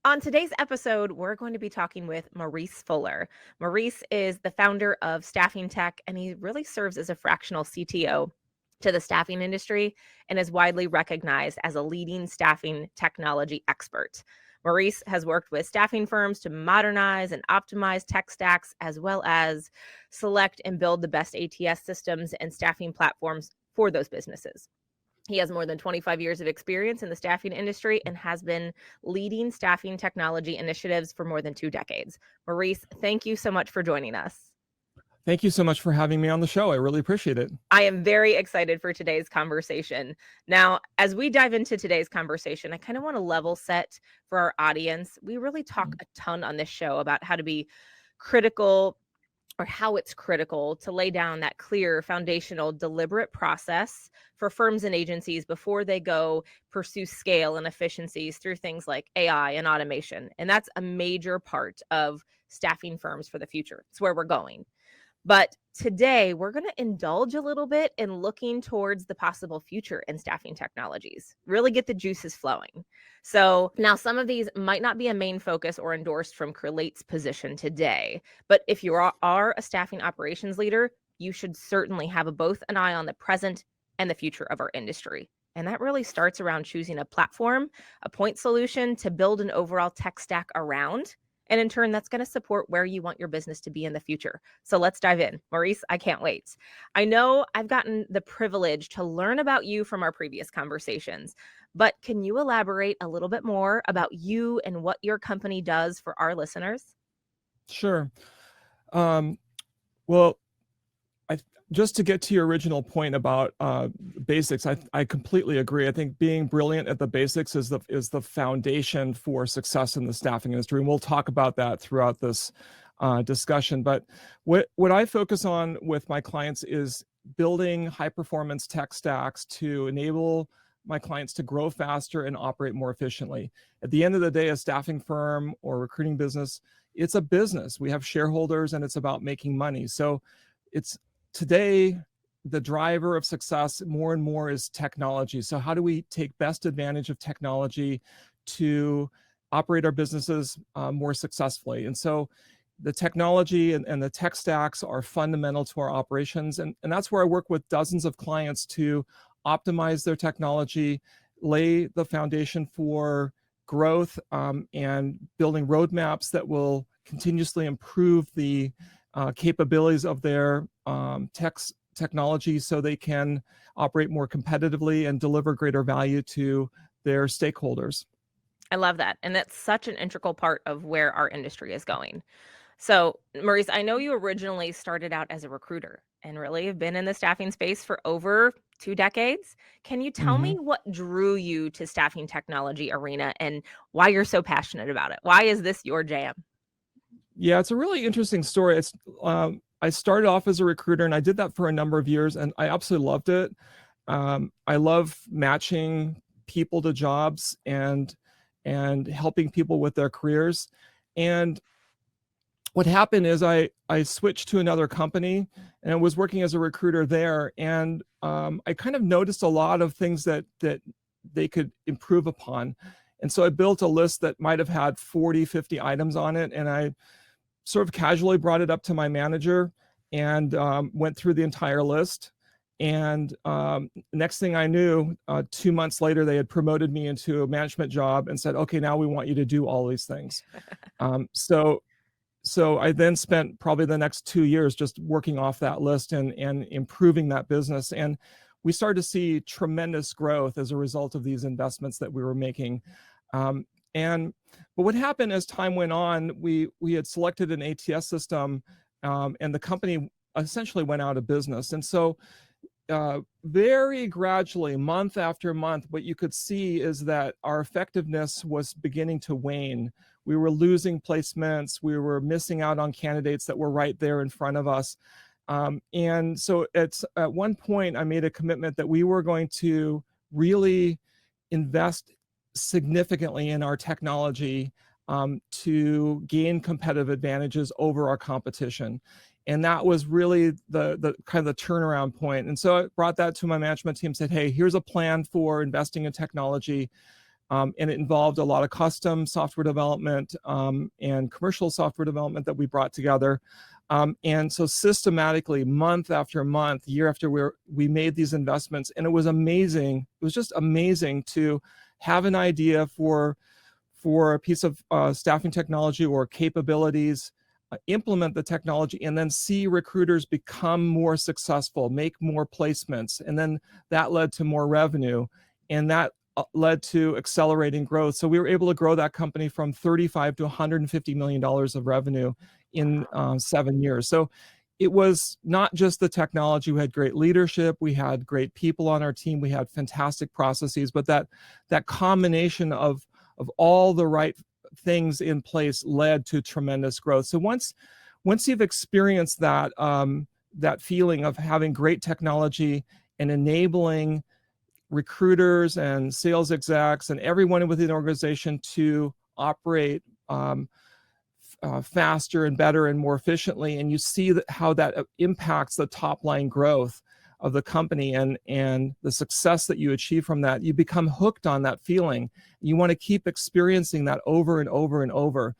On today's episode, we're going to be talking with Maurice Fuller. Maurice is the founder of StaffingTec, and he really serves as a fractional CTO to the staffing industry and is widely recognized as a leading staffing technology expert. Maurice has worked with staffing firms to modernize and optimize tech stacks, as well as select and build the best ATS systems and staffing platforms for those businesses. He has more than 25 years of experience in the staffing industry and has been leading staffing technology initiatives for more than 2 decades. Maurice, thank you so much for joining us. Thank you so much for having me on the show. I really appreciate it. I am very excited for today's conversation. Now, as we dive into today's conversation, I kind of want to level set for our audience. We really talk a ton on this show about how to be critical or how it's critical to lay down that clear, foundational, deliberate process for firms and agencies before they go pursue scale and efficiencies through things like AI and automation. And that's a major part of staffing firms for the future. It's where we're going. But today, we're going to indulge a little bit in looking towards the possible future in staffing technologies, really get the juices flowing. So now some of these might not be a main focus or endorsed from Create's position today, but if you are a staffing operations leader, you should certainly have both an eye on the present and the future of our industry. And that really starts around choosing a platform, a point solution to build an overall tech stack around. And in turn, that's going to support where you want your business to be in the future. So let's dive in. Maurice, I can't wait. I know I've gotten the privilege to learn about you from our previous conversations, but can you elaborate a little bit more about you and what your company does for our listeners? Sure. Well, just to get to your original point about basics, I completely agree. I think being brilliant at the basics is the foundation for success in the staffing industry, and we'll talk about that throughout this discussion. But what I focus on with my clients is building high-performance tech stacks to enable my clients to grow faster and operate more efficiently. At the end of the day, a staffing firm or recruiting business, it's a business. We have shareholders, and it's about making money. So it's today, the driver of success more and more is technology. So how do we take best advantage of technology to operate our businesses more successfully? And so the technology and the tech stacks are fundamental to our operations. And that's where I work with dozens of clients to optimize their technology, lay the foundation for growth, and building roadmaps that will continuously improve the capabilities of their technology so they can operate more competitively and deliver greater value to their stakeholders. I love that. And that's such an integral part of where our industry is going. So, Maurice, I know you originally started out as a recruiter and really have been in the staffing space for over 2 decades. Can you tell me what drew you to staffing technology arena and why you're so passionate about it? Why is this your jam? Yeah, it's a really interesting story. It's I started off as a recruiter, and I did that for a number of years, and I absolutely loved it. I love matching people to jobs and helping people with their careers. And what happened is I switched to another company, and I was working as a recruiter there, and I kind of noticed a lot of things that they could improve upon. And so I built a list that might have had 40, 50 items on it, and I sort of casually brought it up to my manager and went through the entire list. And next thing I knew, 2 months later, they had promoted me into a management job and said, okay, now we want you to do all these things. So I then spent probably the next 2 years just working off that list and improving that business. And we started to see tremendous growth as a result of these investments that we were making. But what happened as time went on, we had selected an ATS system, and the company essentially went out of business. And so very gradually, month after month, what you could see is that our effectiveness was beginning to wane. We were losing placements. We were missing out on candidates that were right there in front of us. And so at one point, I made a commitment that we were going to really invest significantly in our technology to gain competitive advantages over our competition. And that was really the kind of the turnaround point. And so I brought that to my management team, said, hey, here's a plan for investing in technology. And it involved a lot of custom software development and commercial software development that we brought together. And so systematically, month after month, year after we made these investments, and it was amazing. It was just amazing to have an idea for a piece of staffing technology or capabilities, implement the technology, and then see recruiters become more successful, make more placements, and then that led to more revenue, and that led to accelerating growth. So we were able to grow that company from $35 to $150 million of revenue in 7 years. So it was not just the technology. We had great leadership, we had great people on our team, we had fantastic processes, but that combination of all the right things in place led to tremendous growth. So once you've experienced that that feeling of having great technology and enabling recruiters and sales execs and everyone within the organization to operate faster and better and more efficiently, and you see how that impacts the top line growth of the company and the success that you achieve from that, you become hooked on that feeling. You want to keep experiencing that over and over and over.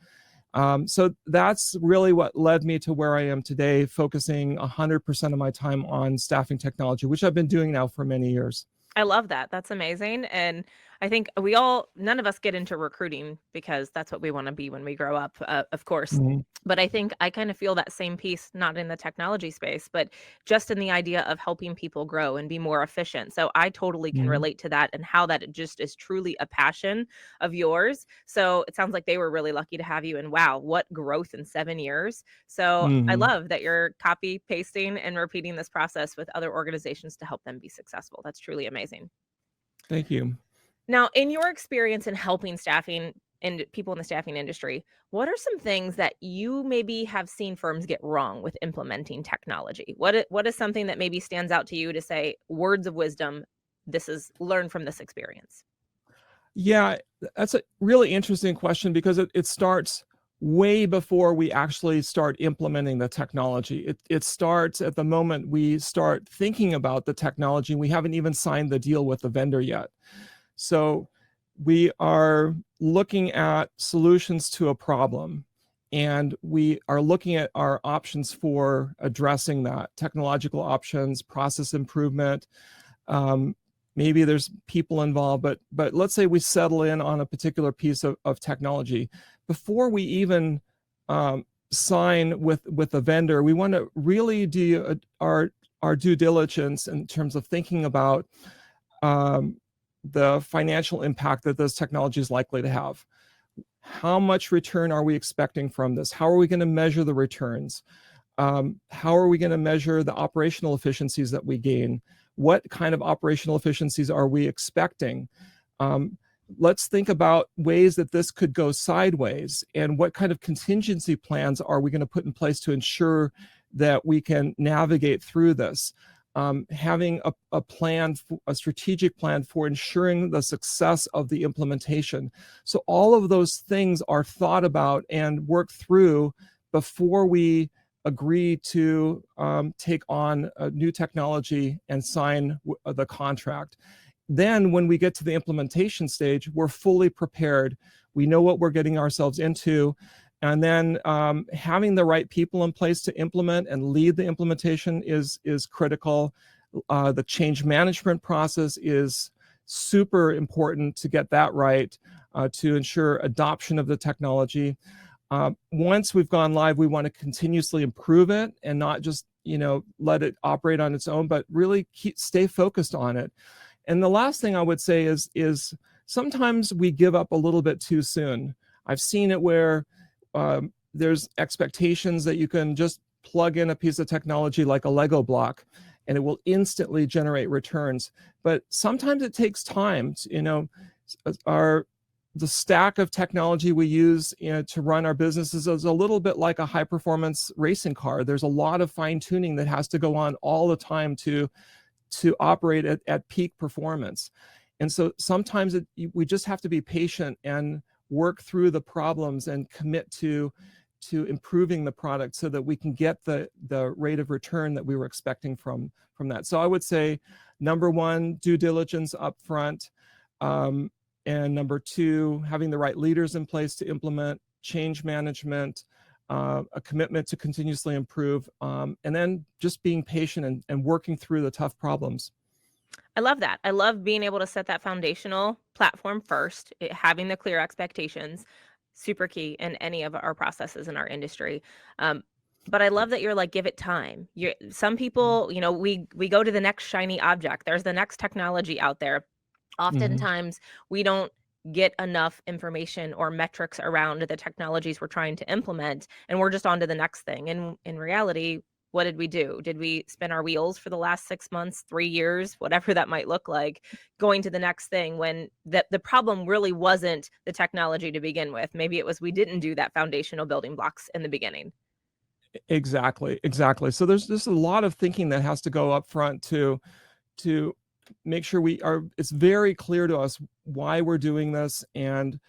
So that's really what led me to where I am today, focusing 100% of my time on staffing technology, which I've been doing now for many years. I love that. That's amazing. And I think none of us get into recruiting because that's what we want to be when we grow up, of course. Mhm. But I think I kind of feel that same piece, not in the technology space, but just in the idea of helping people grow and be more efficient. So I totally can Mhm. relate to that and how that just is truly a passion of yours. So it sounds like they were really lucky to have you. And wow, what growth in 7 years. So I Mhm. love that you're copy pasting and repeating this process with other organizations to help them be successful. That's truly amazing. Thank you. Now, in your experience in helping staffing and people in the staffing industry, what are some things that you maybe have seen firms get wrong with implementing technology? What is something that maybe stands out to you to say words of wisdom? This is learn from this experience. Yeah, that's a really interesting question because it starts way before we actually start implementing the technology. It starts at the moment we start thinking about the technology. We haven't even signed the deal with the vendor yet. So we are looking at solutions to a problem, and we are looking at our options for addressing that, technological options, process improvement. Um, Maybe there's people involved, but let's say we settle in on a particular piece of technology. Before we even sign with a vendor, we want to really do our due diligence in terms of thinking about um, the financial impact that this technology is likely to have. How much return are we expecting from this? How are we going to measure the returns? How are we going to measure the operational efficiencies that we gain? What kind of operational efficiencies are we expecting? Let's think about ways that this could go sideways, and what kind of contingency plans are we going to put in place to ensure that we can navigate through this? Having a plan, a strategic plan for ensuring the success of the implementation. So all of those things are thought about and worked through before we agree to take on a new technology and sign the contract. Then when we get to the implementation stage, we're fully prepared. We know what we're getting ourselves into. And then having the right people in place to implement and lead the implementation is critical. The change management process is super important to get that right, to ensure adoption of the technology. Once we've gone live, we want to continuously improve it and not just let it operate on its own, but really stay focused on it. And the last thing I would say is sometimes we give up a little bit too soon. I've seen it where there's expectations that you can just plug in a piece of technology like a Lego block and it will instantly generate returns. But sometimes it takes time. The stack of technology we use to run our businesses is a little bit like a high performance racing car. There's a lot of fine tuning that has to go on all the time to operate at peak performance. And so sometimes we just have to be patient and work through the problems and commit to improving the product so that we can get the rate of return that we were expecting from that. So I would say, number one, due diligence up front. And number two, having the right leaders in place to implement change management, a commitment to continuously improve, and then just being patient and working through the tough problems. I love that. I love being able to set that foundational platform first, having the clear expectations, super key in any of our processes in our industry. But I love that you're like, give it time. Some people, you know, we go to the next shiny object. There's the next technology out there. Oftentimes, we don't get enough information or metrics around the technologies we're trying to implement, and we're just on to the next thing. And in reality, what did we do? Did we spin our wheels for the last 6 months, 3 years, whatever that might look like, going to the next thing when the problem really wasn't the technology to begin with? Maybe it was we didn't do that foundational building blocks in the beginning. Exactly. So there's a lot of thinking that has to go up front to make sure it's very clear to us why we're doing this and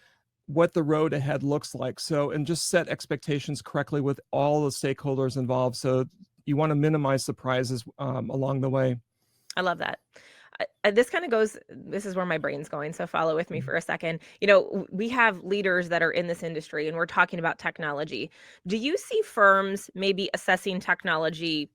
what the road ahead looks like. So, and just set expectations correctly with all the stakeholders involved. So you want to minimize surprises along the way. I love that. This is where my brain's going, so follow with me for a second. You know, we have leaders that are in this industry and we're talking about technology. Do you see firms maybe assessing technology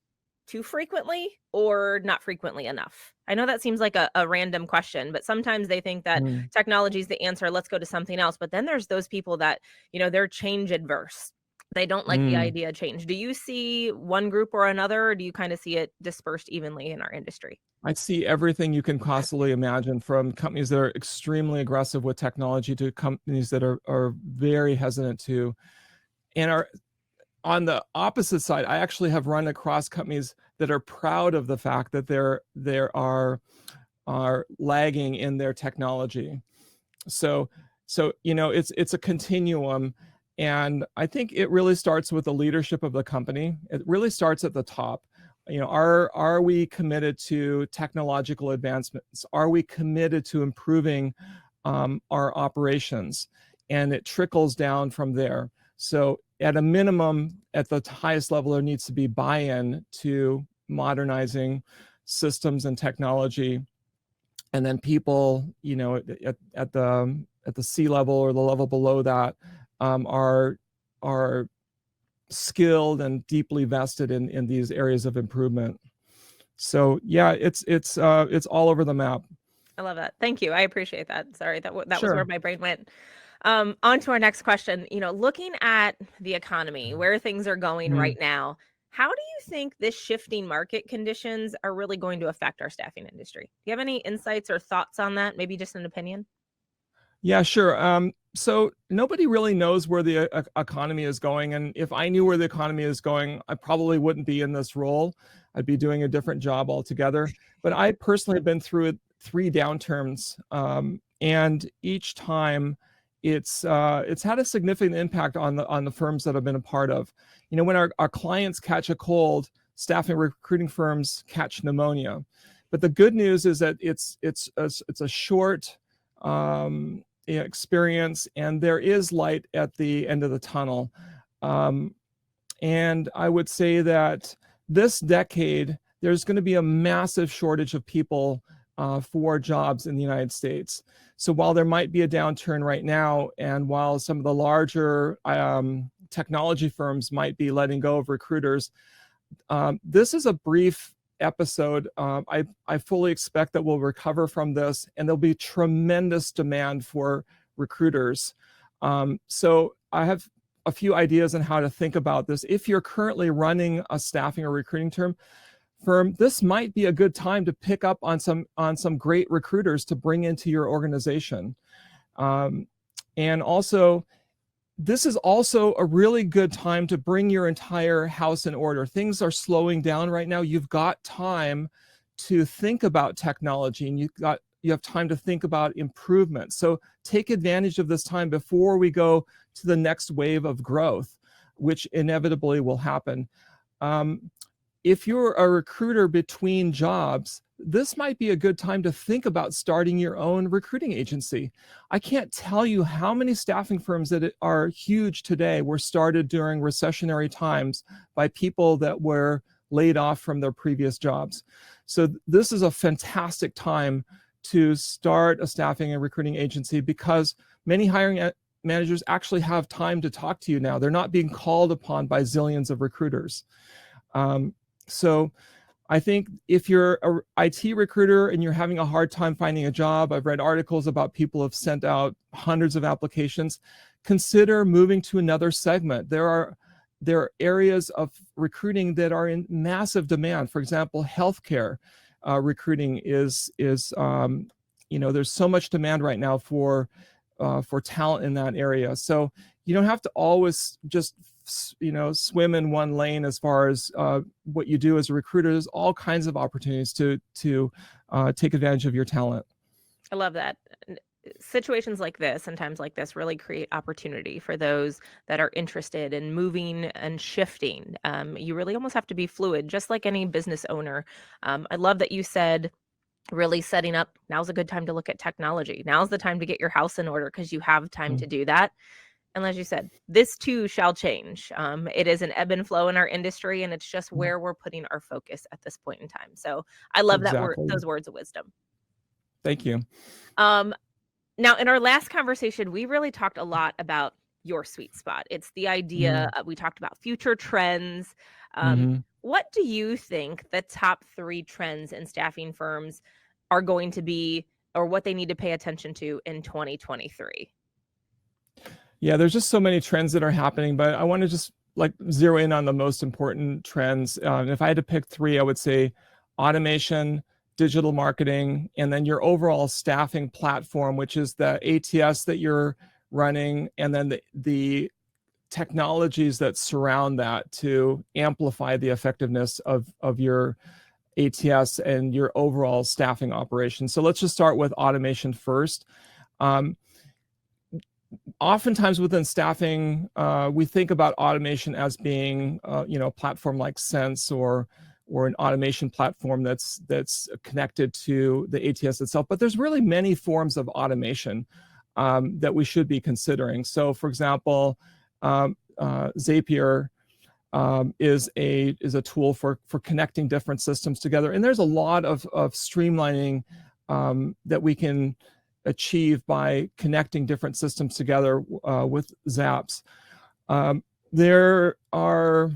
too frequently or not frequently enough? I know that seems like a random question, but sometimes they think that technology is the answer. Let's go to something else. But then there's those people that, you know, they're change adverse. They don't like the idea of change. Do you see one group or another, or do you kind of see it dispersed evenly in our industry? I see everything you can possibly imagine, from companies that are extremely aggressive with technology to companies that are very hesitant to, and are on the opposite side. I actually have run across companies that are proud of the fact that they are lagging in their technology. So you know, it's a continuum, and I think it really starts with the leadership of the company. It really starts at the top. You know, are we committed to technological advancements? Are we committed to improving our operations? And it trickles down from there. So at a minimum, at the highest level, there needs to be buy-in to modernizing systems and technology. And then people, you know, at the C level or the level below that, are skilled and deeply vested in these areas of improvement. So yeah, it's all over the map. I love that. Thank you. I appreciate that. Sorry, that was Sure. where my brain went. On to our next question. You know, looking at the economy, where things are going right now, how do you think this shifting market conditions are really going to affect our staffing industry? Do you have any insights or thoughts on that? Maybe just an opinion? Yeah, sure. So nobody really knows where the economy is going. And if I knew where the economy is going, I probably wouldn't be in this role. I'd be doing a different job altogether. But I personally have been through 3 downturns. And each time it's had a significant impact on the firms that I've been a part of. You know, when our clients catch a cold, staffing recruiting firms catch pneumonia. But the good news is that it's a short experience, and there is light at the end of the tunnel. And I would say that this decade, there's going to be a massive shortage of people for jobs in the United States. So while there might be a downturn right now, and while some of the larger technology firms might be letting go of recruiters, this is a brief episode. I fully expect that we'll recover from this, and there'll be tremendous demand for recruiters. So I have a few ideas on how to think about this. If you're currently running a staffing or recruiting firm, this might be a good time to pick up on some great recruiters to bring into your organization. And also, this is also a really good time to bring your entire house in order. Things are slowing down right now. You've got time to think about technology, and you have time to think about improvement. So take advantage of this time before we go to the next wave of growth, which inevitably will happen. If you're a recruiter between jobs, this might be a good time to think about starting your own recruiting agency. I can't tell you how many staffing firms that are huge today were started during recessionary times by people that were laid off from their previous jobs. So this is a fantastic time to start a staffing and recruiting agency because many hiring managers actually have time to talk to you now. They're not being called upon by zillions of recruiters. So I think if you're an IT recruiter and you're having a hard time finding a job, I've read articles about people who have sent out hundreds of applications, consider moving to another segment. There are areas of recruiting that are in massive demand. For example, healthcare recruiting is there's so much demand right now for talent in that area. So you don't have to always just swim in one lane as far as what you do as a recruiter. There's all kinds of opportunities to take advantage of your talent. I love that. Situations like this and times like this really create opportunity for those that are interested in moving and shifting. You really almost have to be fluid, just like any business owner. I love that you said really setting up, now's a good time to look at technology. Now's the time to get your house in order because you have time to do that. And as you said, this too shall change. It is an ebb and flow in our industry, and it's just where we're putting our focus at this point in time. So I love those words of wisdom. Thank you. Now, in our last conversation, we really talked a lot about your sweet spot. It's the idea, we talked about future trends. What do you think the top 3 trends in staffing firms are going to be, or what they need to pay attention to in 2023? Yeah, there's just so many trends that are happening, but I want to just zero in on the most important trends. If I had to pick 3, I would say automation, digital marketing, and then your overall staffing platform, which is the ATS that you're running, and then the technologies that surround that to amplify the effectiveness of your ATS and your overall staffing operation. So let's just start with automation first. Oftentimes within staffing, we think about automation as being a platform like Sense or an automation platform that's connected to the ATS itself. But there's really many forms of automation that we should be considering. So, for example, Zapier is a tool for connecting different systems together, and there's a lot of streamlining that we can achieve by connecting different systems together with Zaps. There are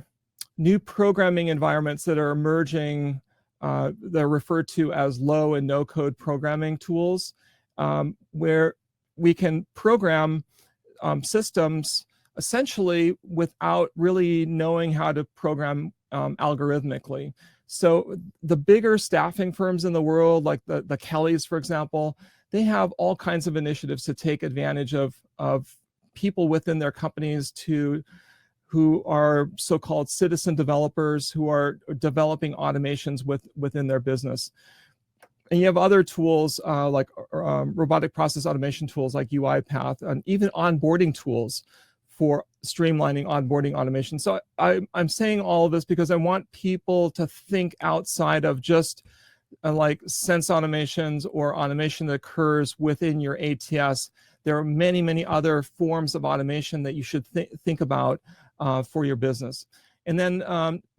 new programming environments that are emerging that are referred to as low and no code programming tools, where we can program systems essentially without really knowing how to program algorithmically. So the bigger staffing firms in the world, like the Kellys, for example, they have all kinds of initiatives to take advantage of people within their companies who are so-called citizen developers who are developing automations within their business. And you have other tools like robotic process automation tools like UiPath, and even onboarding tools for streamlining onboarding automation. So I'm saying all of this because I want people to think outside of just like sense automations or automation that occurs within your ATS. There are many, many other forms of automation that you should think about for your business. And then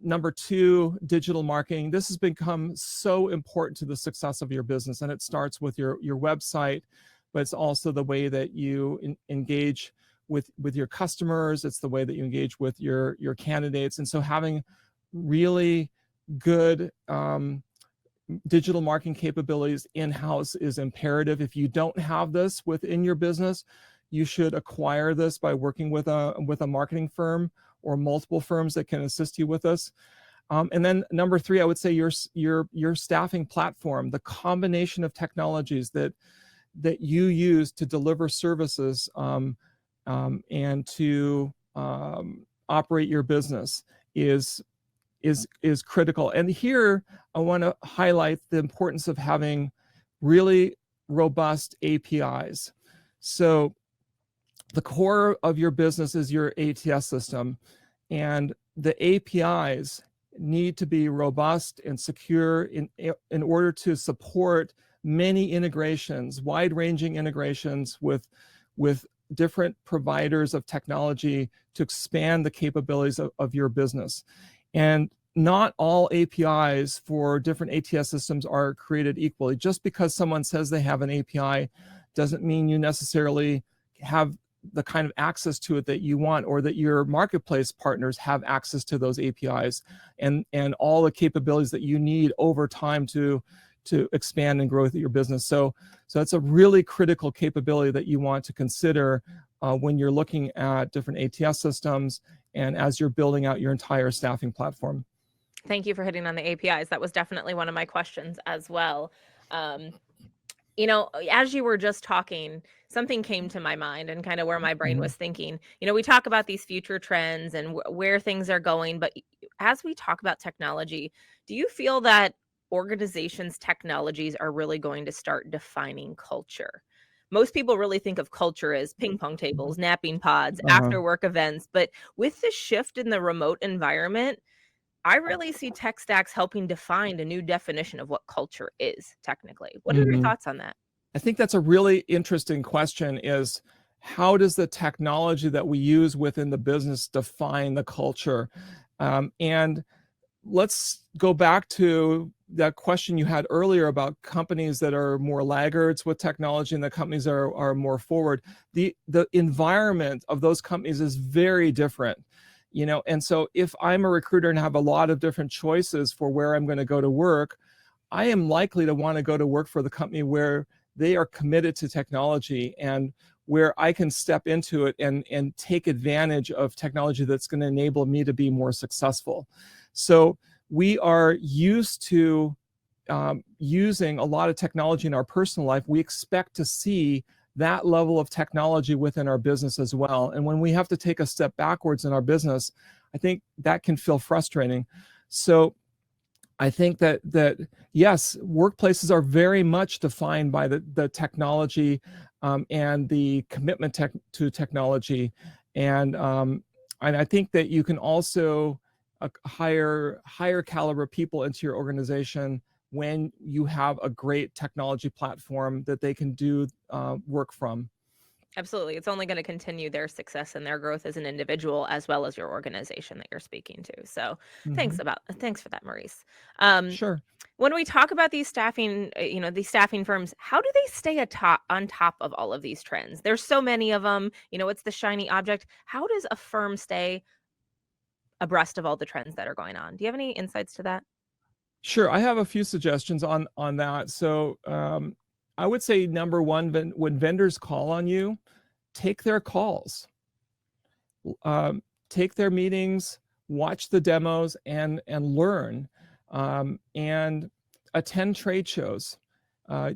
number 2, digital marketing. This has become so important to the success of your business, and it starts with your website, but it's also the way that you engage with your customers. It's the way that you engage with your candidates. And so having really good digital marketing capabilities in-house is imperative. If you don't have this within your business, you should acquire this by working with a marketing firm or multiple firms that can assist you with this. And then number 3, I would say your staffing platform, the combination of technologies that you use to deliver services and to operate your business is critical. And here I want to highlight the importance of having really robust APIs. So the core of your business is your ATS system, and the APIs need to be robust and secure in order to support many integrations, wide-ranging integrations with different providers of technology to expand the capabilities of your business. And not all APIs for different ATS systems are created equally. Just because someone says they have an API doesn't mean you necessarily have the kind of access to it that you want, or that your marketplace partners have access to those APIs and all the capabilities that you need over time to expand and grow your business. So it's a really critical capability that you want to consider when you're looking at different ATS systems and as you're building out your entire staffing platform. Thank you for hitting on the APIs. That was definitely one of my questions as well. As you were just talking, something came to my mind and kind of where my brain was thinking. We talk about these future trends and where things are going, but as we talk about technology, do you feel that organizations' technologies are really going to start defining culture? Most people really think of culture as ping pong tables, napping pods, after work events, but with the shift in the remote environment, I really see tech stacks helping define a new definition of what culture is technically. What are your thoughts on that? I think that's a really interesting question, is how does the technology that we use within the business define the culture? And let's go back to that question you had earlier about companies that are more laggards with technology and the companies that are more forward. The environment of those companies is very different. And so if I'm a recruiter and have a lot of different choices for where I'm going to go to work, I am likely to want to go to work for the company where they are committed to technology and where I can step into it and take advantage of technology that's going to enable me to be more successful. So we are used to using a lot of technology in our personal life. We expect to see that level of technology within our business as well. And when we have to take a step backwards in our business, I think that can feel frustrating. So I think that yes, workplaces are very much defined by the technology and the commitment to technology. And I think that you can also hire higher caliber people into your organization when you have a great technology platform that they can do work from. Absolutely. It's only going to continue their success and their growth as an individual as well as your organization that you're speaking to. So thanks for that, Maurice. Sure. When we talk about these these staffing firms, how do they stay on top of all of these trends? There's so many of them. It's the shiny object. How does a firm stay abreast of all the trends that are going on? Do you have any insights to that? Sure, I have a few suggestions on that. So I would say number one, when vendors call on you, take their calls, take their meetings, watch the demos, and learn, and attend trade shows.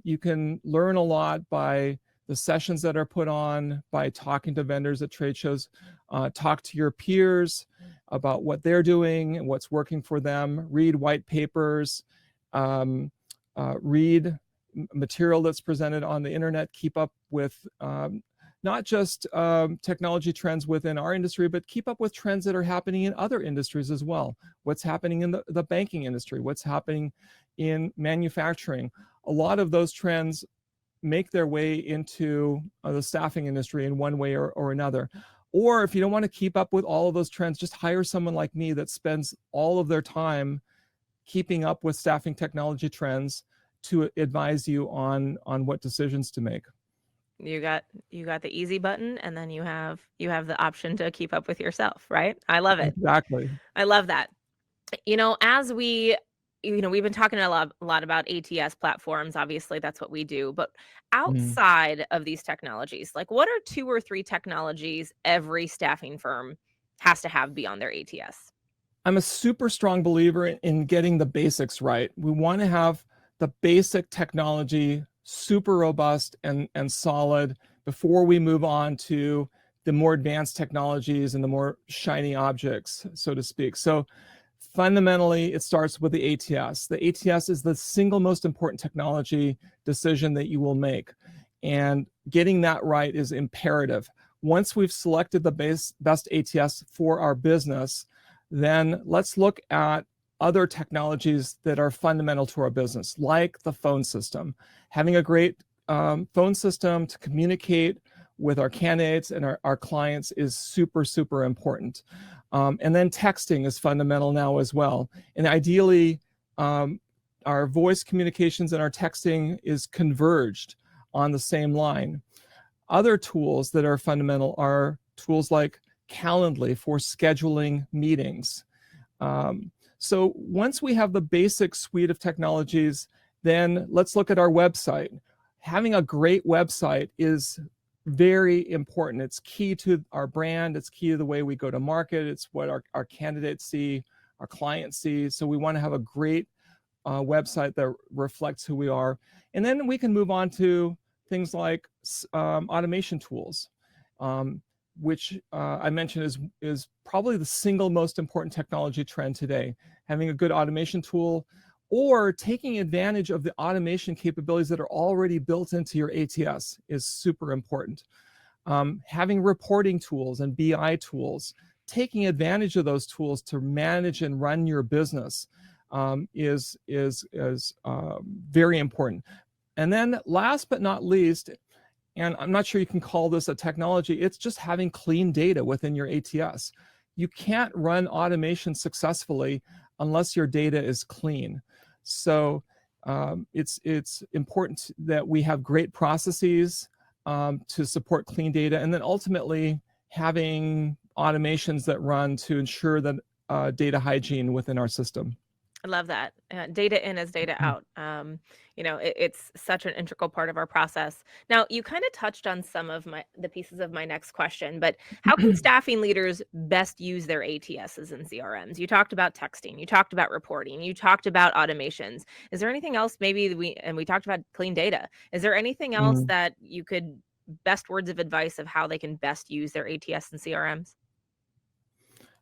You can learn a lot by the sessions that are put on, by talking to vendors at trade shows. Talk to your peers about what they're doing and what's working for them. Read white papers, read material that's presented on the internet. Keep up with not just technology trends within our industry, but keep up with trends that are happening in other industries as well. What's happening in the banking industry, what's happening in manufacturing. A lot of those trends make their way into the staffing industry in one way or another. Or if you don't want to keep up with all of those trends, just hire someone like me that spends all of their time keeping up with staffing technology trends to advise you on what decisions to make. You got the easy button, and then you have the option to keep up with yourself, right? I love it. Exactly. I love that. As we've been talking a lot about ATS platforms. Obviously, that's what we do. But outside of these technologies, like what are 2 or 3 technologies every staffing firm has to have beyond their ATS? I'm a super strong believer in getting the basics right. We want to have the basic technology super robust and solid before we move on to the more advanced technologies and the more shiny objects, so to speak. So fundamentally, it starts with the ATS. The ATS is the single most important technology decision that you will make. And getting that right is imperative. Once we've selected the best ATS for our business, then let's look at other technologies that are fundamental to our business, like the phone system. Having a great phone system to communicate with our candidates and our clients is super, super important. And then texting is fundamental now as well. And ideally, our voice communications and our texting is converged on the same line. Other tools that are fundamental are tools like Calendly for scheduling meetings. So once we have the basic suite of technologies, then let's look at our website. Having a great website is very important. It's key to our brand. It's key to the way we go to market. It's what our candidates see, our clients see. So we want to have a great website that reflects who we are. And then we can move on to things like automation tools, which I mentioned is probably the single most important technology trend today. Having a good automation tool or taking advantage of the automation capabilities that are already built into your ATS is super important. Having reporting tools and BI tools, taking advantage of those tools to manage and run your business is very important. And then last but not least, and I'm not sure you can call this a technology, it's just having clean data within your ATS. You can't run automation successfully unless your data is clean. So it's important that we have great processes to support clean data, and then ultimately having automations that run to ensure that data hygiene within our system. I love that. Data in is data out. It's such an integral part of our process. Now, you kind of touched on some of the pieces of my next question, but how can staffing leaders best use their ATSs and CRMs? You talked about texting, you talked about reporting, you talked about automations. Is there anything else maybe we talked about clean data. Is there anything else that you could best words of advice of how they can best use their ATS and CRMs?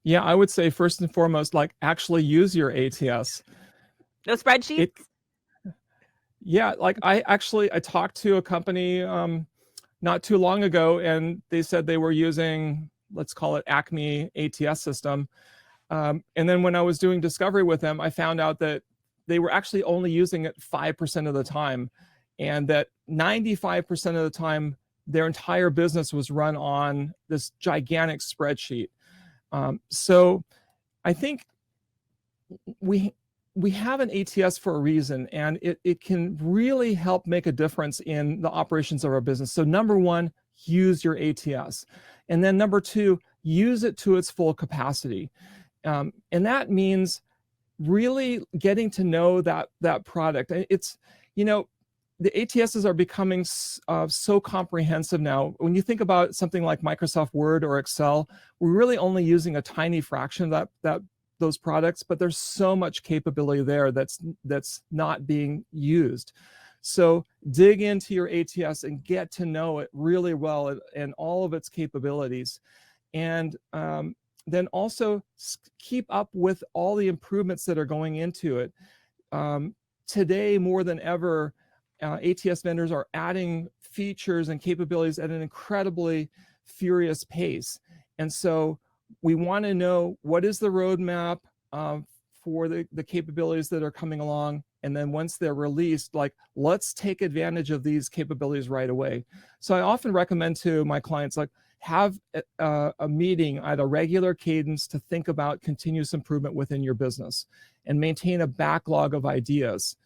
Yeah, I would say first and foremost, like actually use your ATS. No spreadsheets? Yeah, like I talked to a company not too long ago, and they said they were using, let's call it Acme ATS system. And then when I was doing discovery with them, I found out that they were actually only using it 5% of the time, and that 95% of the time, their entire business was run on this gigantic spreadsheet. So I think we have an ATS for a reason, and it can really help make a difference in the operations of our business. So number one, use your ATS. And then number two, use it to its full capacity. And that means really getting to know that product. It's, the ATSs are becoming so comprehensive now. When you think about something like Microsoft Word or Excel, we're really only using a tiny fraction of those products, but there's so much capability there that's not being used. So dig into your ATS and get to know it really well and all of its capabilities. And then also keep up with all the improvements that are going into it. Today, more than ever, ATS vendors are adding features and capabilities at an incredibly furious pace. And so we want to know what is the roadmap for the capabilities that are coming along. And then once they're released, like, let's take advantage of these capabilities right away. So I often recommend to my clients, like, have a meeting at a regular cadence to think about continuous improvement within your business and maintain a backlog of ideas.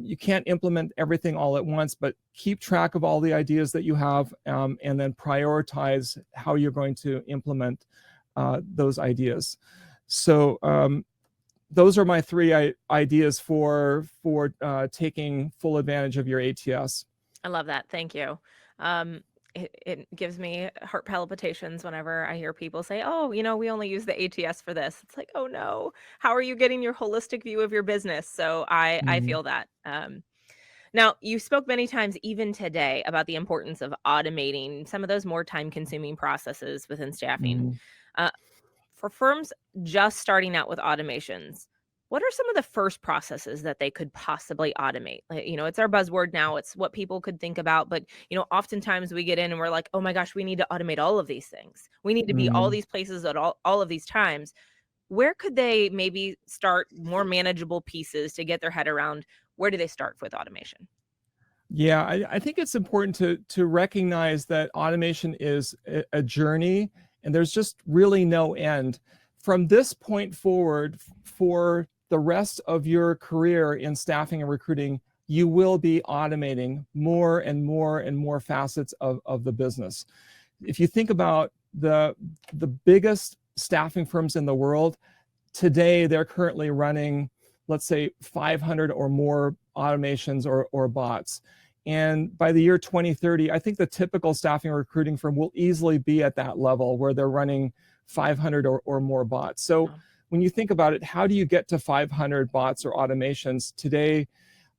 You can't implement everything all at once, but keep track of all the ideas that you have, and then prioritize how you're going to implement those ideas. So those are my three ideas for taking full advantage of your ATS. I love that. Thank you. It gives me heart palpitations whenever I hear people say, oh, we only use the ATS for this. It's like, oh no, how are you getting your holistic view of your business? So I feel that. Now, you spoke many times, even today, about the importance of automating some of those more time-consuming processes within staffing. For firms just starting out with automations, what are some of the first processes that they could possibly automate? It's our buzzword now. It's what people could think about. But, oftentimes we get in and we're like, oh my gosh, we need to automate all of these things. We need to be all these places at all of these times. Where could they maybe start more manageable pieces to get their head around? Where do they start with automation? Yeah, I think it's important to recognize that automation is a journey, and there's just really no end. From this point forward, for the rest of your career in staffing and recruiting, you will be automating more and more and more facets of the business. If you think about the biggest staffing firms in the world, today they're currently running, let's say, 500 or more automations or bots. And by the year 2030, I think the typical staffing or recruiting firm will easily be at that level where they're running 500 or more bots. So when you think about it, how do you get to 500 bots or automations today?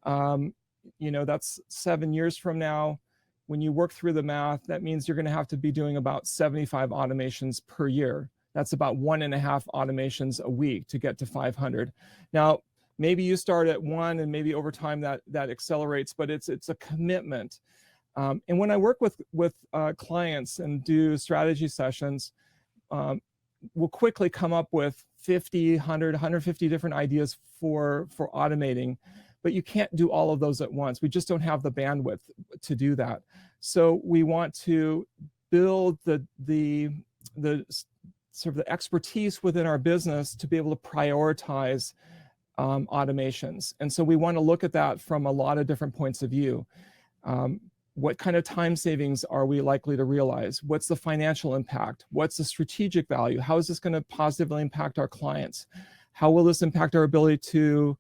That's 7 years from now. When you work through the math, that means you're going to have to be doing about 75 automations per year. That's about 1.5 automations a week to get to 500. Now, maybe you start at 1 and maybe over time that accelerates, but it's a commitment. And when I work with clients and do strategy sessions, we'll quickly come up with 50, 100, 150 different ideas for automating, but you can't do all of those at once. We just don't have the bandwidth to do that. So we want to build the sort of the expertise within our business to be able to prioritize automations. And so we want to look at that from a lot of different points of view. What kind of time savings are we likely to realize? What's the financial impact? What's the strategic value? How is this going to positively impact our clients? How will this impact our ability to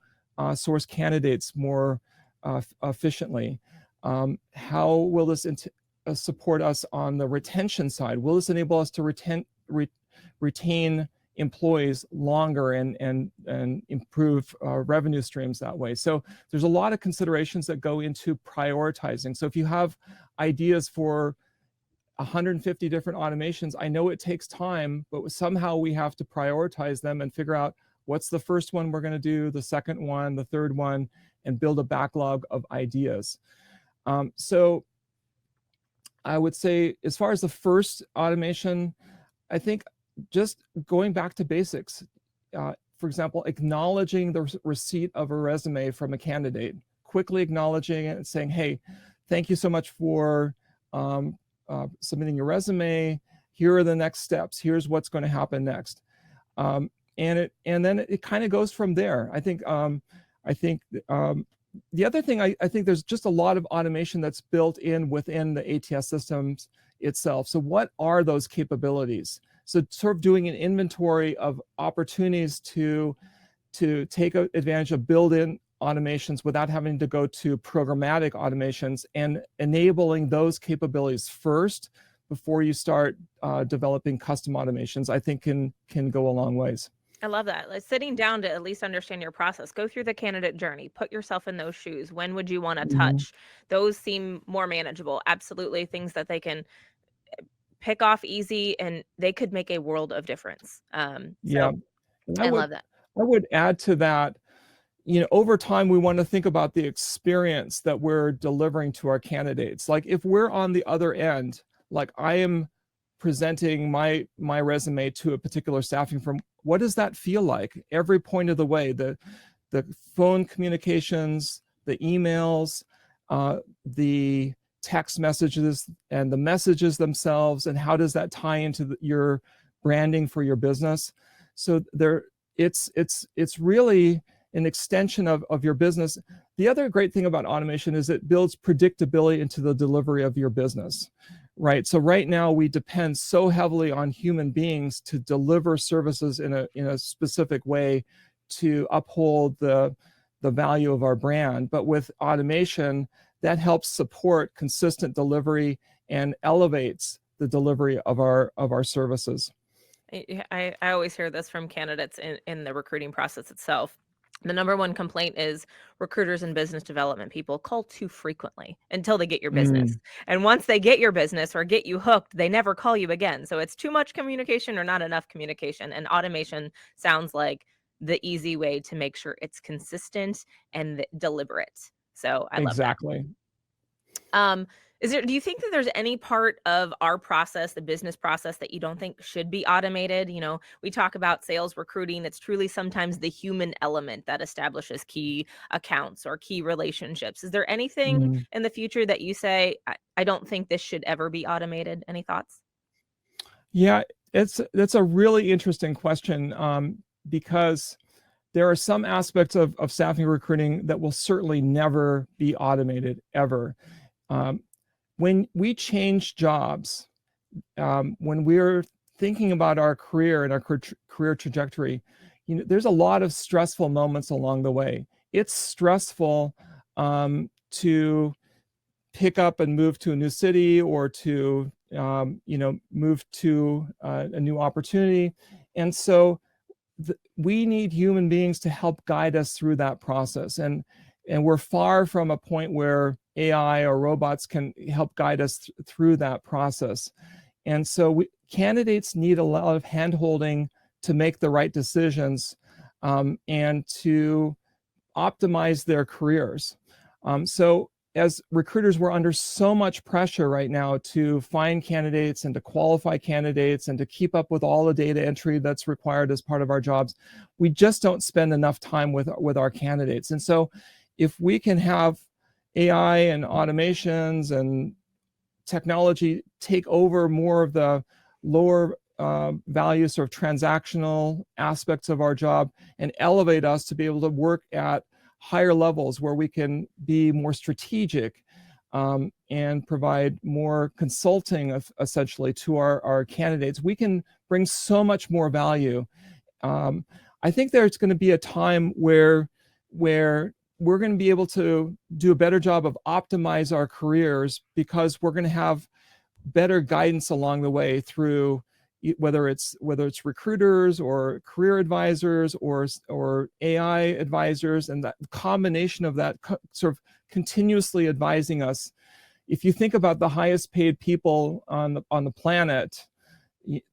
source candidates more efficiently? How will this support us on the retention side? Will this enable us to retain employees longer and improve revenue streams that way? So there's a lot of considerations that go into prioritizing. So if you have ideas for 150 different automations, I know it takes time, but somehow we have to prioritize them and figure out what's the first one we're going to do, the second one, the third one, and build a backlog of ideas. So I would say, as far as the first automation, I think just going back to basics, for example, acknowledging the receipt of a resume from a candidate, quickly acknowledging it and saying, hey, thank you so much for submitting your resume. Here are the next steps. Here's what's going to happen next. And then it kind of goes from there. I think the other thing, I think there's just a lot of automation that's built in within the ATS systems itself. So what are those capabilities? So sort of doing an inventory of opportunities to take advantage of built-in automations without having to go to programmatic automations, and enabling those capabilities first before you start developing custom automations, I think can go a long ways. I love that. Like sitting down to at least understand your process. Go through the candidate journey. Put yourself in those shoes. When would you want to touch? Those seem more manageable. Absolutely, things that they can pick off easy, and they could make a world of difference. Yeah, I love that. I would add to that, over time, we want to think about the experience that we're delivering to our candidates. Like if we're on the other end, like I am presenting my resume to a particular staffing firm, what does that feel like every point of the way? The phone communications, the emails, the text messages, and the messages themselves, and how does that tie into your branding for your business? So it's really an extension of your business. The other great thing about automation is it builds predictability into the delivery of your business, right? So right now we depend so heavily on human beings to deliver services in a specific way to uphold the value of our brand. But with automation, that helps support consistent delivery and elevates the delivery of our services. I always hear this from candidates in the recruiting process itself. The number one complaint is recruiters and business development people call too frequently until they get your business. And once they get your business or get you hooked, they never call you again. So it's too much communication or not enough communication. And automation sounds like the easy way to make sure it's consistent and deliberate. So I love that. Exactly. Do you think that there's any part of our process, the business process, that you don't think should be automated? You know, we talk about sales recruiting. It's truly sometimes the human element that establishes key accounts or key relationships. Is there anything Mm. in the future that you say, I don't think this should ever be automated? Any thoughts? Yeah, that's a really interesting question, because there are some aspects of staffing recruiting that will certainly never be automated ever. Um, when we change jobs, when we're thinking about our career and our career trajectory, there's a lot of stressful moments along the way. It's stressful to pick up and move to a new city, or to move to a new opportunity, and so we need human beings to help guide us through that process, and we're far from a point where AI or robots can help guide us through that process. And so candidates need a lot of hand-holding to make the right decisions, and to optimize their careers. So as recruiters, we're under so much pressure right now to find candidates and to qualify candidates and to keep up with all the data entry that's required as part of our jobs. We just don't spend enough time with our candidates. And so if we can have AI and automations and technology take over more of the lower value sort of transactional aspects of our job and elevate us to be able to work at higher levels where we can be more strategic, and provide more consulting essentially to our candidates, we can bring so much more value. I think there's going to be a time where we're going to be able to do a better job of optimize our careers, because we're going to have better guidance along the way through whether it's recruiters or career advisors or AI advisors, and that combination of that sort of continuously advising us. If you think about the highest paid people on the planet,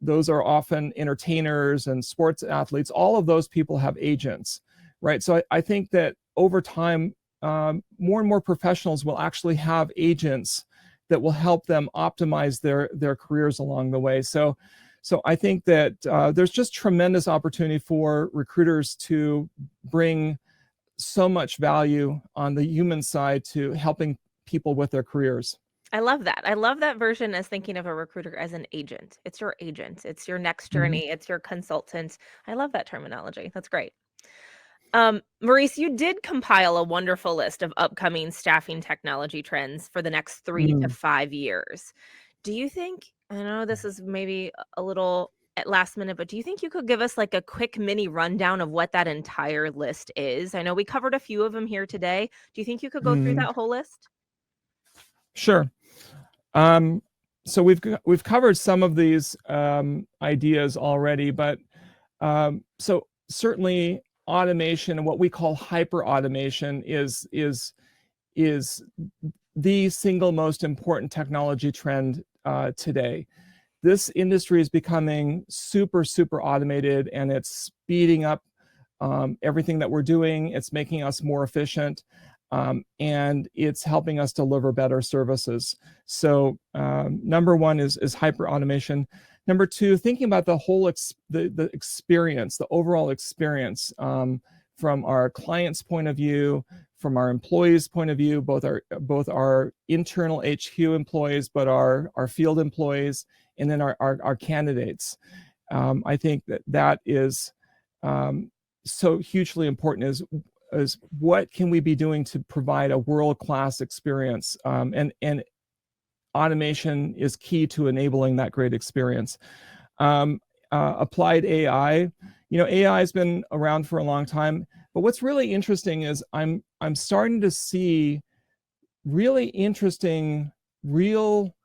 those are often entertainers and sports athletes. All of those people have agents, right? So I think that over time, more and more professionals will actually have agents that will help them optimize their careers along the way. So I think that there's just tremendous opportunity for recruiters to bring so much value on the human side to helping people with their careers. I love that. I love that version as thinking of a recruiter as an agent. It's your agent. It's your next Mm-hmm. journey. It's your consultant. I love that terminology. That's great. Maurice, you did compile a wonderful list of upcoming staffing technology trends for the next 3 to Mm. 5 years. Do you think, I know this is maybe a little at last minute, but do you think you could give us like a quick mini rundown of what that entire list is? I know we covered a few of them here today. Do you think you could go through Mm. that whole list? Sure. So we've covered some of these ideas already, but so certainly automation and what we call hyper automation is the single most important technology trend today. This industry is becoming super automated, and it's speeding up everything that we're doing. It's making us more efficient, and it's helping us deliver better services. So number one is hyper automation. Number two, thinking about the whole the experience, the overall experience, from our client's point of view, from our employees' point of view, both our internal HQ employees, but our field employees, and then our candidates. I think that is so hugely important, is what can we be doing to provide a world-class experience, and automation is key to enabling that great experience. Applied AI, AI has been around for a long time, but what's really interesting is I'm starting to see really interesting, real,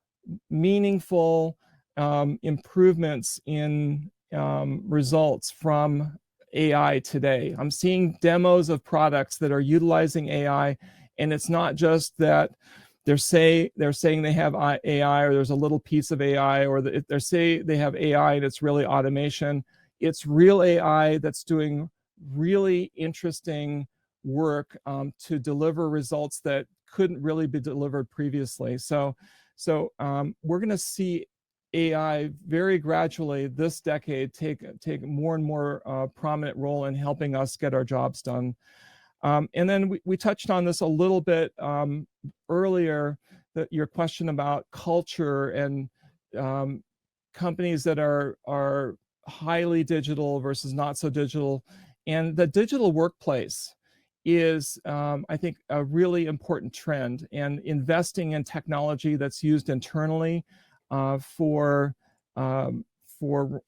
meaningful improvements in results from AI today. I'm seeing demos of products that are utilizing AI, and it's not just that they're saying they have AI, or there's a little piece of AI, or they say they have AI and it's really automation. It's real AI that's doing really interesting work to deliver results that couldn't really be delivered previously. So we're going to see AI very gradually this decade take more and more prominent role in helping us get our jobs done. And then we touched on this a little bit earlier, that your question about culture and companies that are highly digital versus not so digital. And the digital workplace is, I think, a really important trend, and investing in technology that's used internally for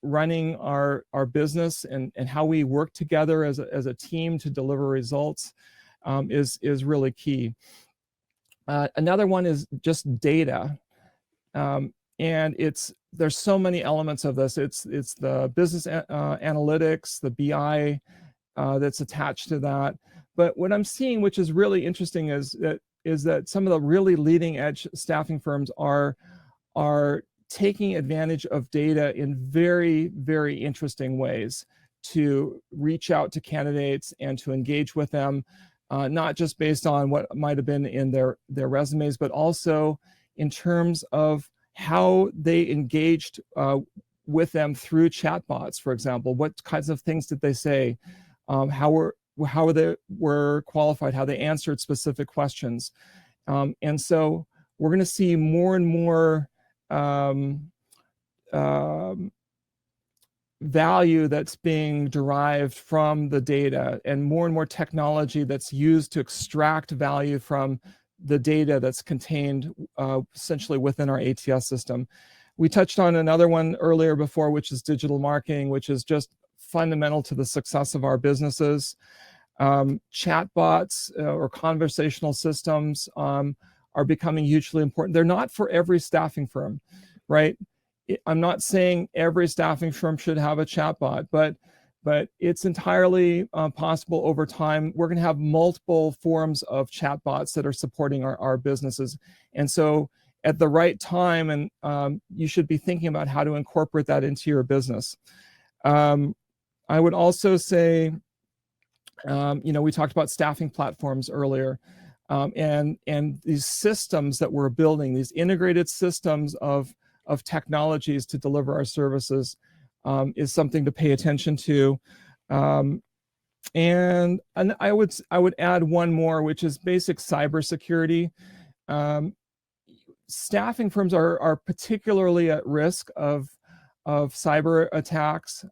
running our business and how we work together as a team to deliver results is really key. Another one is just data. And there's so many elements of this. It's the business analytics, the BI that's attached to that. But what I'm seeing, which is really interesting, is that some of the really leading edge staffing firms are taking advantage of data in very, very interesting ways to reach out to candidates and to engage with them, not just based on what might have been in their resumes, but also in terms of how they engaged with them through chatbots, for example. What kinds of things did they say? How they were qualified, how they answered specific questions. And so we're going to see more and more value that's being derived from the data, and more technology that's used to extract value from the data that's contained essentially within our ATS system. We touched on another one earlier before, which is digital marketing, which is just fundamental to the success of our businesses. Chatbots or conversational systems are becoming hugely important. They're not for every staffing firm, right? I'm not saying every staffing firm should have a chatbot, but it's entirely possible over time. We're going to have multiple forms of chatbots that are supporting our businesses. And so at the right time, and you should be thinking about how to incorporate that into your business. I would also say, we talked about staffing platforms earlier, and these systems that we're building, these integrated systems of technologies to deliver our services, is something to pay attention to. And I would add one more, which is basic cybersecurity. Staffing firms are particularly at risk of cyber attacks,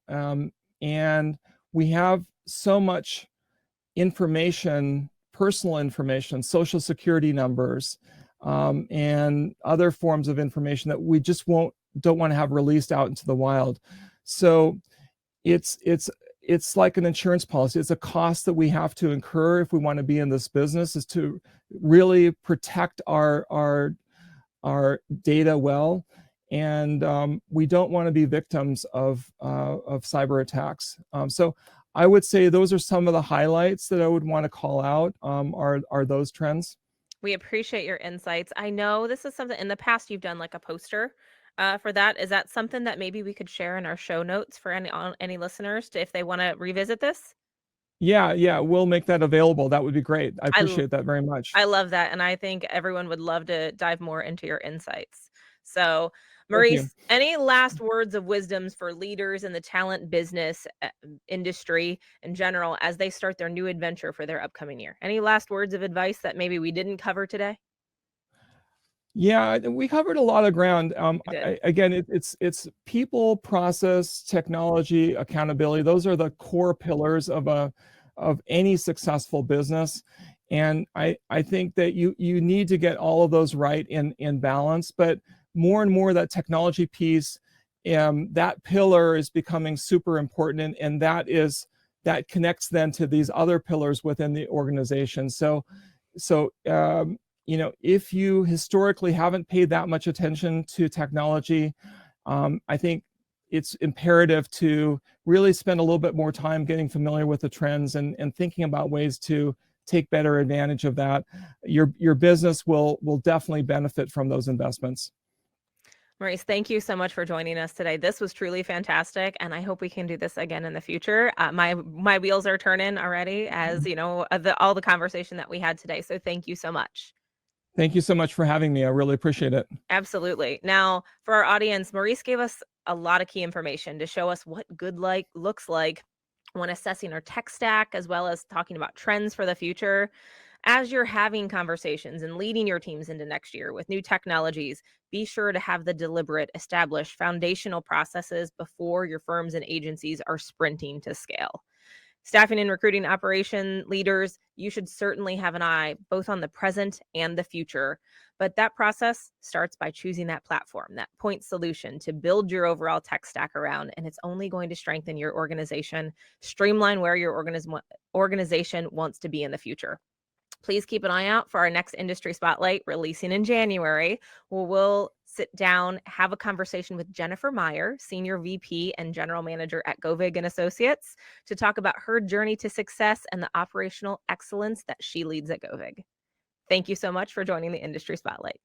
and we have so much information, personal information, social security numbers, and other forms of information that we just don't want to have released out into the wild. So it's like an insurance policy. It's a cost that we have to incur if we want to be in this business, is to really protect our data well. And we don't want to be victims of cyber attacks. So I would say those are some of the highlights that I would want to call out, are those trends. We appreciate your insights. I know this is something in the past you've done, like a poster for that. Is that something that maybe we could share in our show notes for any listeners if they want to revisit this? Yeah, we'll make that available. That would be great. I appreciate that very much. I love that, and I think everyone would love to dive more into your insights. So, Thank you. Maurice, any last words of wisdoms for leaders in the talent business industry in general as they start their new adventure for their upcoming year? Any last words of advice that maybe we didn't cover today? Yeah, we covered a lot of ground. did. Again, it's people, process, technology, accountability. Those are the core pillars of any successful business. And I think that you need to get all of those right in balance. But more and more, that technology piece, that pillar is becoming super important, and that connects then to these other pillars within the organization. So if you historically haven't paid that much attention to technology, I think it's imperative to really spend a little bit more time getting familiar with the trends and thinking about ways to take better advantage of that. Your business will definitely benefit from those investments. Maurice, thank you so much for joining us today. This was truly fantastic, and I hope we can do this again in the future. My wheels are turning already, as all the conversation that we had today. So thank you so much. Thank you so much for having me. I really appreciate it. Absolutely. Now, for our audience, Maurice gave us a lot of key information to show us what good looks like when assessing our tech stack, as well as talking about trends for the future. As you're having conversations and leading your teams into next year with new technologies, be sure to have the deliberate, established foundational processes before your firms and agencies are sprinting to scale. Staffing and recruiting operation leaders, you should certainly have an eye both on the present and the future. But that process starts by choosing that platform, that point solution to build your overall tech stack around. And it's only going to strengthen your organization, streamline where your organization wants to be in the future. Please keep an eye out for our next industry spotlight releasing in January, where we'll sit down, have a conversation with Jennifer Meyer, Senior VP and General Manager at Govig and Associates, to talk about her journey to success and the operational excellence that she leads at Govig. Thank you so much for joining the Industry Spotlight.